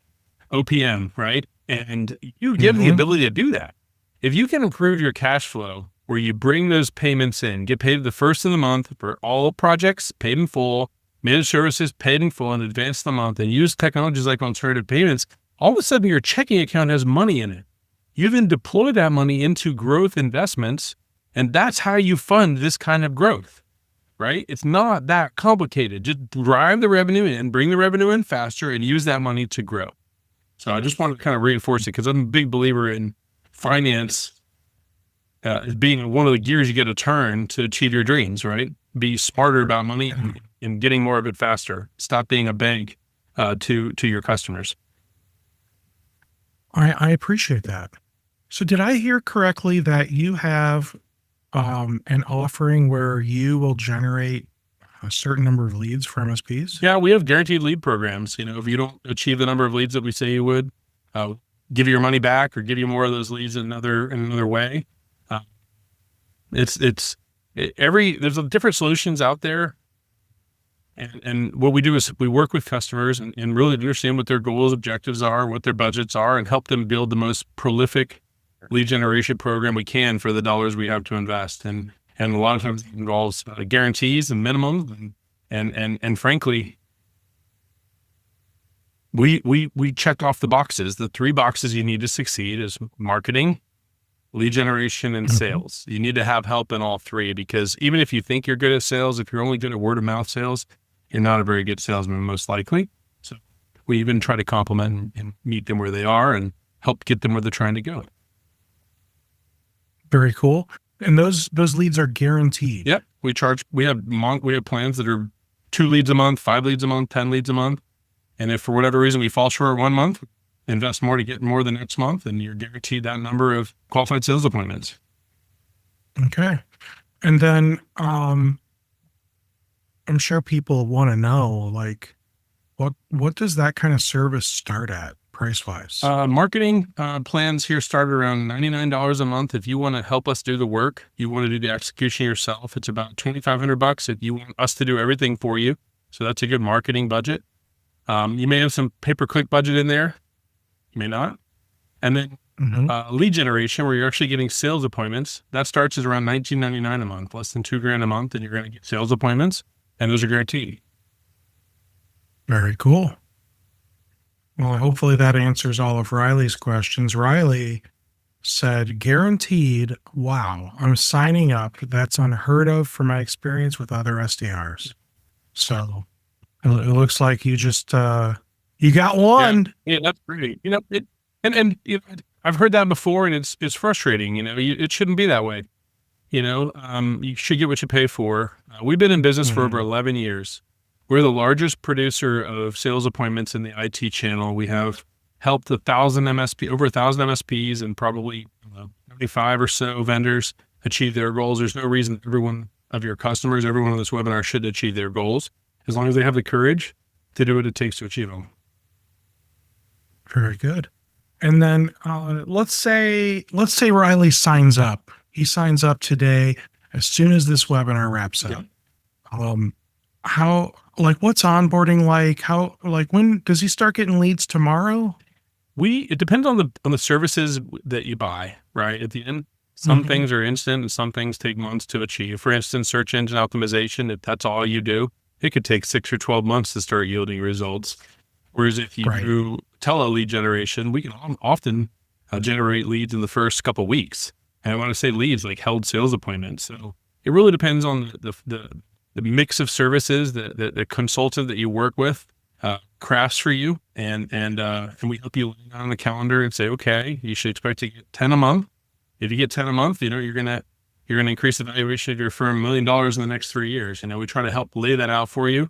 OPM, right? And you give the ability to do that. If you can improve your cash flow where you bring those payments in, get paid the first of the month for all projects, paid in full, managed services, paid in full in advance of the month, and use technologies like alternative payments, all of a sudden your checking account has money in it. You then deploy that money into growth investments, and that's how you fund this kind of growth, right? It's not that complicated. Just drive the revenue in, bring the revenue in faster, and use that money to grow. So I just wanted to kind of reinforce it because I'm a big believer in finance as being one of the gears you get to turn to achieve your dreams, right? Be smarter about money and getting more of it faster. Stop being a bank to your customers. I appreciate that. So did I hear correctly that you have an offering where you will generate a certain number of leads for MSPs? Yeah, we have guaranteed lead programs. If you don't achieve the number of leads that we say you would, give you your money back or give you more of those leads in another way. It's there's different solutions out there. And what we do is we work with customers and really understand what their goals, objectives are, what their budgets are, and help them build the most prolific lead generation program we can for the dollars we have to invest. And a lot of times it involves guarantees and minimums, and frankly, we check off the boxes. The 3 boxes you need to succeed is marketing, lead generation, and sales. You need to have help in all 3, because even if you think you're good at sales, if you're only good at word of mouth sales, you're not a very good salesman, most likely. So we even try to complement and meet them where they are and help get them where they're trying to go. Very cool. And those leads are guaranteed. Yep. We have plans that are 2 leads a month, 5 leads a month, 10 leads a month. And if for whatever reason we fall short 1 month, invest more to get more the next month, and you're guaranteed that number of qualified sales appointments. Okay. And then I'm sure people want to know, like, what does that kind of service start at price-wise? Marketing plans here start around $99 a month. If you want to help us do the work, you want to do the execution yourself, it's about $2,500 if you want us to do everything for you. So that's a good marketing budget. You may have some pay-per-click budget in there. You may not. And then lead generation, where you're actually getting sales appointments, that starts at around $19.99 a month, less than $2,000 a month, and you're going to get sales appointments, and those are guaranteed. Very cool. Well, hopefully that answers all of Riley's questions. Riley said, guaranteed. Wow, I'm signing up. That's unheard of from my experience with other SDRs. So it looks like you just, you got one. Yeah, that's great. And I've heard that before, and it's frustrating. It shouldn't be that way. You should get what you pay for. We've been in business for over 11 years. We're the largest producer of sales appointments in the IT channel. We have helped over 1,000 MSPs and probably 75 or so vendors achieve their goals. There's no reason every one of your customers, everyone on this webinar should achieve their goals, as long as they have the courage to do what it takes to achieve them. Very good. And then let's say Riley signs up. He signs up today as soon as this webinar wraps up. What's onboarding like? When does he start getting leads tomorrow? It depends on the services that you buy, right? At the end, some things are instant and some things take months to achieve. For instance, search engine optimization, if that's all you do, it could take 6 or 12 months to start yielding results. Whereas if you do tele lead generation, we can often generate leads in the first couple of weeks. And I want to say leads like held sales appointments. So it really depends on the mix of services that the consultant that you work with crafts for you, and we help you lay on the calendar and say, okay, you should expect to get 10 a month. If you get 10 a month, you're gonna increase the valuation of your firm $1 million in the next 3 years. We try to help lay that out for you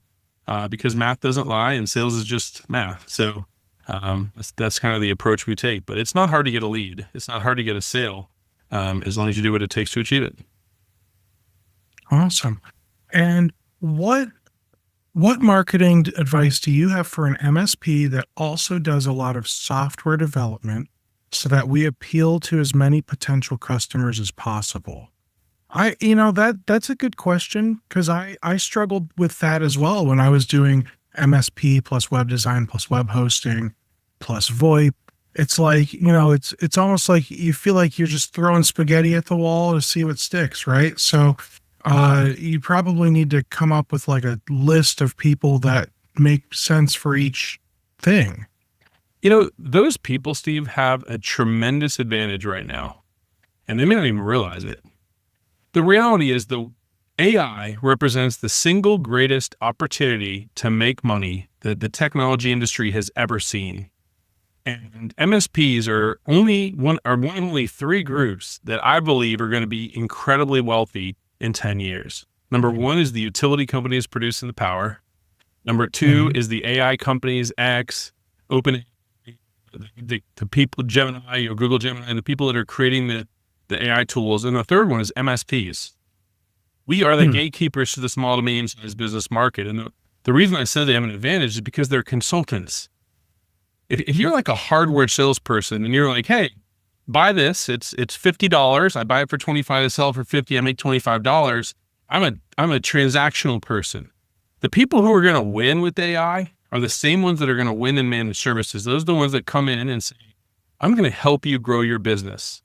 because math doesn't lie and sales is just math. So that's kind of the approach we take. But it's not hard to get a lead. It's not hard to get a sale as long as you do what it takes to achieve it. Awesome. And what marketing advice do you have for an MSP that also does a lot of software development so that we appeal to as many potential customers as possible? That's a good question, because I struggled with that as well when I was doing MSP plus web design plus web hosting plus VoIP. It's like, it's almost like you feel like you're just throwing spaghetti at the wall to see what sticks, right? So you probably need to come up with like a list of people that make sense for each thing. Those people, Steve, have a tremendous advantage right now, and they may not even realize it. The reality is the AI represents the single greatest opportunity to make money that the technology industry has ever seen. And MSPs are one of only 3 groups that I believe are going to be incredibly wealthy in 10 years. Number 1 is the utility companies producing the power. Number 2 is the AI companies, X, OpenAI, the people, Gemini or Google Gemini, and the people that are creating the AI tools. And the third one is MSPs. We are the gatekeepers to the small to medium-sized business market. And the reason I said they have an advantage is because they're consultants. If you're like a hardware salesperson and you're like, hey, buy this. It's $50. I buy it for 25, I sell it for 50, I make $25. I'm a transactional person. The people who are going to win with AI are the same ones that are going to win in managed services. Those are the ones that come in and say, I'm going to help you grow your business.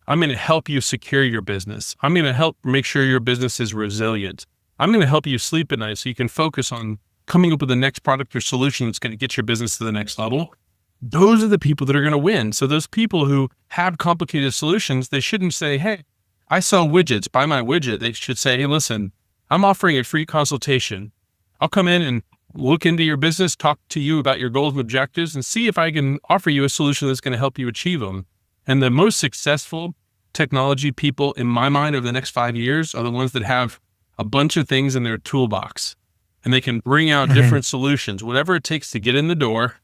I'm going to help you secure your business. I'm going to help make sure your business is resilient. I'm going to help you sleep at night so you can focus on coming up with the next product or solution that's going to get your business to the next level. Those are the people that are going to win. So those people who have complicated solutions, they shouldn't say, hey, I sell widgets, buy my widget. They should say, hey, listen, I'm offering a free consultation. I'll come in and look into your business, talk to you about your goals and objectives, and see if I can offer you a solution that's going to help you achieve them. And the most successful technology people, in my mind, over the next 5 years are the ones that have a bunch of things in their toolbox, and they can bring out different solutions, whatever it takes to get in the door.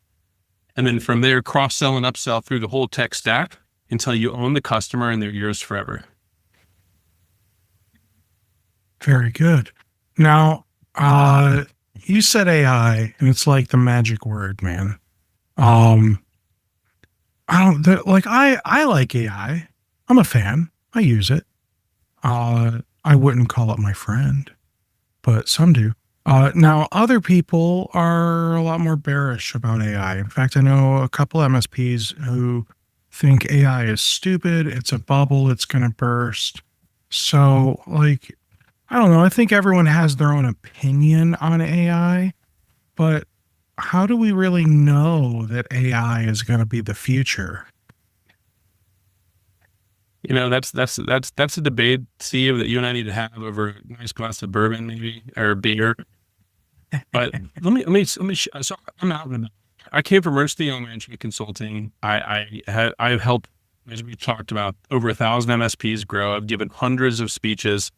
And then from there, cross-sell and upsell through the whole tech stack until you own the customer and they're yours forever. Very good. Now, you said AI, and it's like the magic word, man. I like AI. I'm a fan. I use it. I wouldn't call it my friend, but some do. Now, other people are a lot more bearish about AI. In fact, I know a couple MSPs who think AI is stupid. It's a bubble. It's going to burst. So, like, I don't know. I think everyone has their own opinion on AI, but how do we really know that AI is going to be the future? That's a debate, Steve, that you and I need to have over a nice glass of bourbon, maybe, or beer. But let me. So I'm out. I came from Ernst & Young Management Consulting. I've helped, as we talked about, over 1,000 MSPs grow. I've given hundreds of speeches.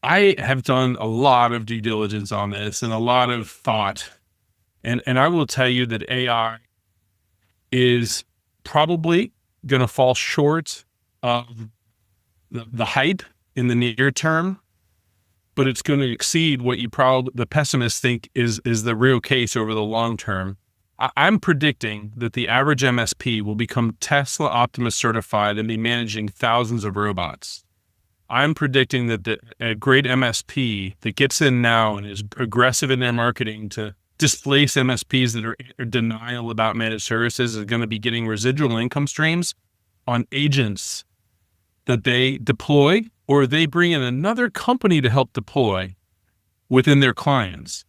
I have done a lot of due diligence on this and a lot of thought. And I will tell you that AI is probably going to fall short of the hype in the near term, but it's going to exceed what the pessimists think is the real case over the long term. I'm predicting that the average MSP will become Tesla Optimus certified and be managing thousands of robots. I'm predicting that a great MSP that gets in now and is aggressive in their marketing to displace MSPs that are in denial about managed services is going to be getting residual income streams on agents that they deploy, or they bring in another company to help deploy within their clients.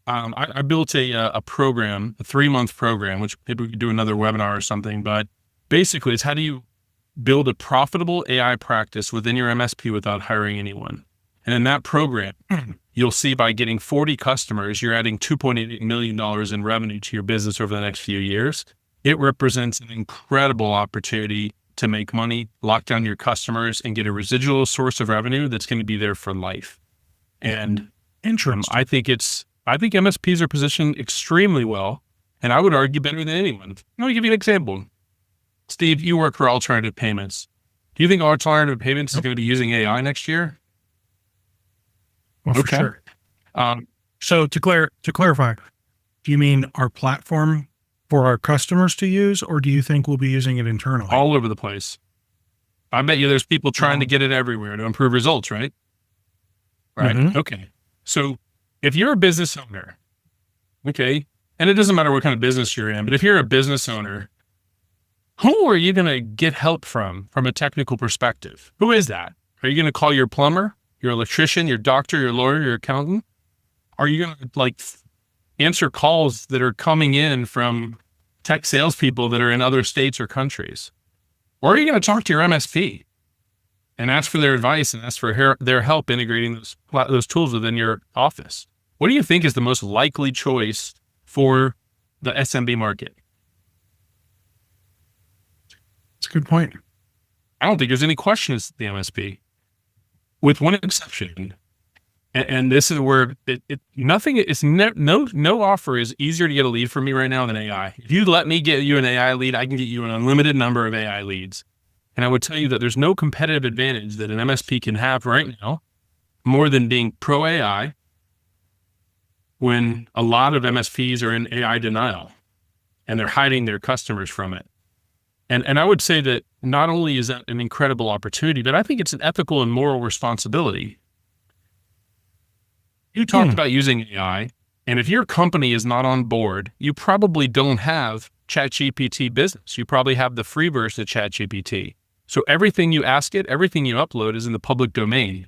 I built a program, a 3-month program, which maybe we could do another webinar or something, but basically it's how do you build a profitable AI practice within your MSP without hiring anyone. And in that program, you'll see by getting 40 customers, you're adding $2.8 million in revenue to your business over the next few years. It represents an incredible opportunity to make money, lock down your customers, and get a residual source of revenue that's going to be there for life. And I think MSPs are positioned extremely well, and I would argue better than anyone. Let me give you an example. Steve, you work for Alternative Payments. Do you think Alternative Payments is going to be using AI next year? Well, for sure. So to clarify, do you mean our platform for our customers to use, or do you think we'll be using it internally? All over the place. I bet you there's people trying to get it everywhere to improve results, right? Right. Mm-hmm. Okay. So if you're a business owner, okay, and it doesn't matter what kind of business you're in, but if you're a business owner, who are you going to get help from a technical perspective? Who is that? Are you going to call your plumber, your electrician, your doctor, your lawyer, your accountant? Are you going to answer calls that are coming in from tech salespeople that are in other states or countries? Or are you going to talk to your MSP and ask for their advice and ask for their help integrating those tools within your office? What do you think is the most likely choice for the SMB market? That's a good point. I don't think there's any question it's the MSP, with one exception. And this is where no offer is easier to get a lead from me right now than AI. If you let me get you an AI lead, I can get you an unlimited number of AI leads. And I would tell you that there's no competitive advantage that an MSP can have right now more than being pro AI when a lot of MSPs are in AI denial and they're hiding their customers from it. And I would say that not only is that an incredible opportunity, but I think it's an ethical and moral responsibility. You talked about using AI, and if your company is not on board, you probably don't have ChatGPT business. You probably have the free version of ChatGPT. So everything you ask it, everything you upload is in the public domain.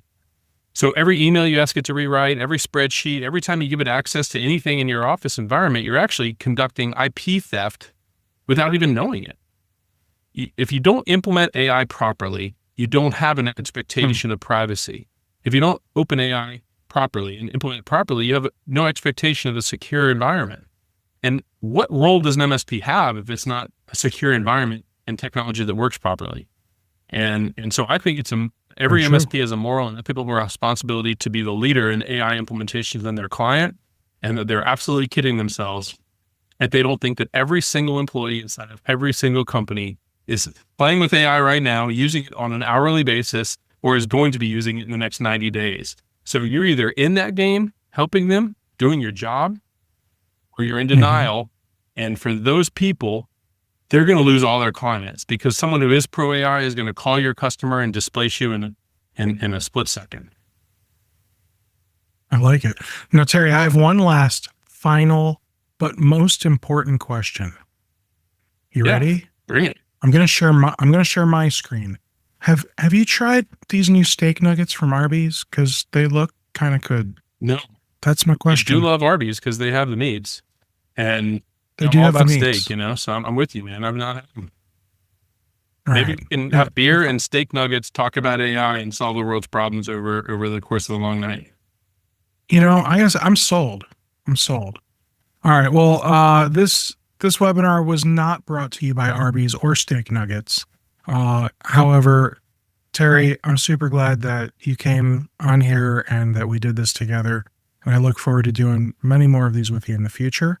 So every email you ask it to rewrite, every spreadsheet, every time you give it access to anything in your office environment, you're actually conducting IP theft without even knowing it. If you don't implement AI properly, you don't have an expectation of privacy. If you don't open AI properly and implement it properly, you have no expectation of a secure environment. And what role does an MSP have if it's not a secure environment and technology that works properly? And so I think every MSP has a moral and ethical responsibility to be the leader in AI implementations in their client, and that they're absolutely kidding themselves if they don't think that every single employee inside of every single company is playing with AI right now, using it on an hourly basis, or is going to be using it in the next 90 days. So you're either in that game, helping them, doing your job, or you're in denial. And for those people, they're going to lose all their clients, because someone who is pro AI is going to call your customer and displace you in a split second. I like it. Now, Terry, I have one last final but most important question. You ready? Bring it. I'm going to share my screen. Have you tried these new steak nuggets from Arby's? Because they look kind of good. No. That's my question. I do love Arby's because they have the meats, and they do have the meats. Steak, so I'm with you, man. I've not had them. All Maybe right. we can have beer and steak nuggets, talk about AI, and solve the world's problems over the course of a long night. I guess I'm sold. All right. Well, this webinar was not brought to you by Arby's or steak nuggets. However, Terry, I'm super glad that you came on here and that we did this together. And I look forward to doing many more of these with you in the future.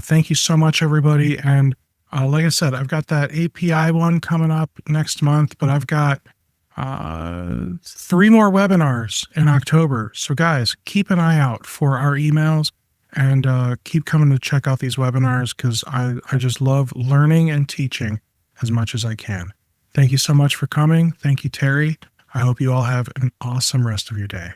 Thank you so much, everybody. And like I said, I've got that API one coming up next month, but I've got 3 more webinars in October. So guys, keep an eye out for our emails and keep coming to check out these webinars, because I just love learning and teaching as much as I can. Thank you so much for coming. Thank you, Terry. I hope you all have an awesome rest of your day.